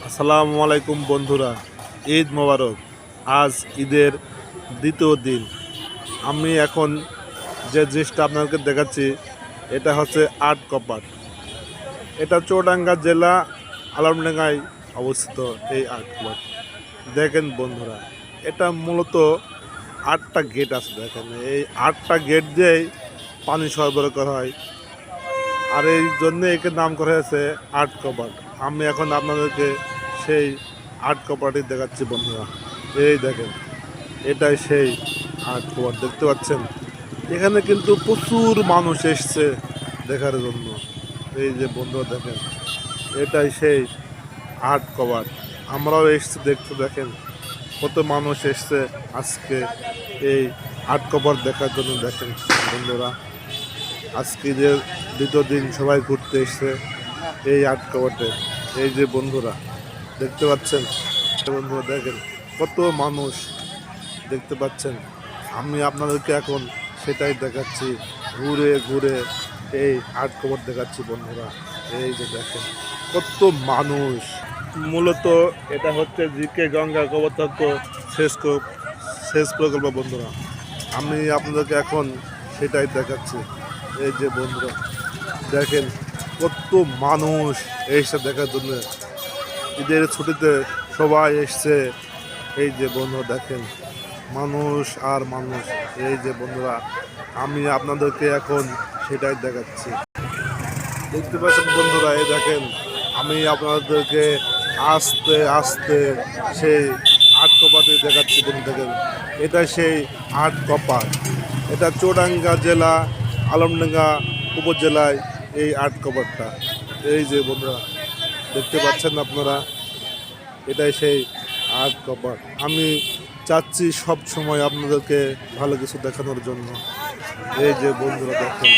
আসসালামু আলাইকুম বন্ধুরা, ঈদ মোবারক। আজ ঈদের দ্বিতীয় দিন। আমি এখন যে জিনিসটা আপনাদেরকে দেখাচ্ছি এটা হচ্ছে আট কপাট। এটা চুয়াডাঙ্গা জেলা আলমডাঙ্গায় অবস্থিত। এই আট কপাট দেখেন বন্ধুরা, এটা মূলত 8টা গেট আছে। দেখেন এই 8টা গেট দিয়েই পানি সরবরাহ করা হয়, আর এই জন্যে একে নাম করা হয়েছে আট কপাট। আমি এখন আপনাদেরকে সেই আট কপাটি দেখাচ্ছি বন্ধুরা। এই দেখেন, এটাই সেই আট কপাট, দেখতে পাচ্ছেন। এখানে কিন্তু প্রচুর মানুষ এসছে দেখার জন্য। এই যে বন্ধুরা দেখেন, এটাই সেই আট কপাট। আমরাও এসছি দেখতে। দেখেন কত মানুষ এসছে আজকে এই আট কপাট দেখার জন্য। দেখেন বন্ধুরা, আজকে যে দ্বিতীয় দিন সবাই ঘুরতে এসছে এই আট কপাটে। এই যে বন্ধুরা দেখতে পাচ্ছেন, বন্ধুরা দেখেন কত মানুষ দেখতে পাচ্ছেন। আমি আপনাদেরকে এখন সেটাই দেখাচ্ছি, ঘুরে ঘুরে এই আট কপাট দেখাচ্ছি বন্ধুরা। এই যে দেখেন কত মানুষ। মূলত এটা হচ্ছে জিকে গঙ্গা কপোতাক্ষ শেষ প্রকল্প বন্ধুরা। আমি আপনাদেরকে এখন সেটাই দেখাচ্ছি। এই যে বন্ধুরা দেখেন কত মানুষ এসে দেখার জন্য। ঈদের ছুটিতে সবাই এসছে। এই যে বন্ধুরা দেখেন মানুষ আর মানুষ। এই যে বন্ধুরা আমি আপনাদেরকে এখন সেটাই দেখাচ্ছি। দেখতে পাচ্ছেন বন্ধুরা, এই দেখেন আমি আপনাদেরকে আস্তে আস্তে সেই আট কপাটে দেখাচ্ছি। বন্ধু দেখেন, এটা সেই আট কপাট। এটা চুয়াডাঙ্গা জেলা আলমডাঙ্গা উপজেলায় এই আট কপাটটা। এই যে বন্ধুরা দেখতে পাচ্ছেন আপনারা, এটাই সেই আট কপাট। আমি চাচ্ছি সব সময় আপনাদেরকে ভালো কিছু দেখানোর জন্য। এই যে বন্ধুরা দেখেন।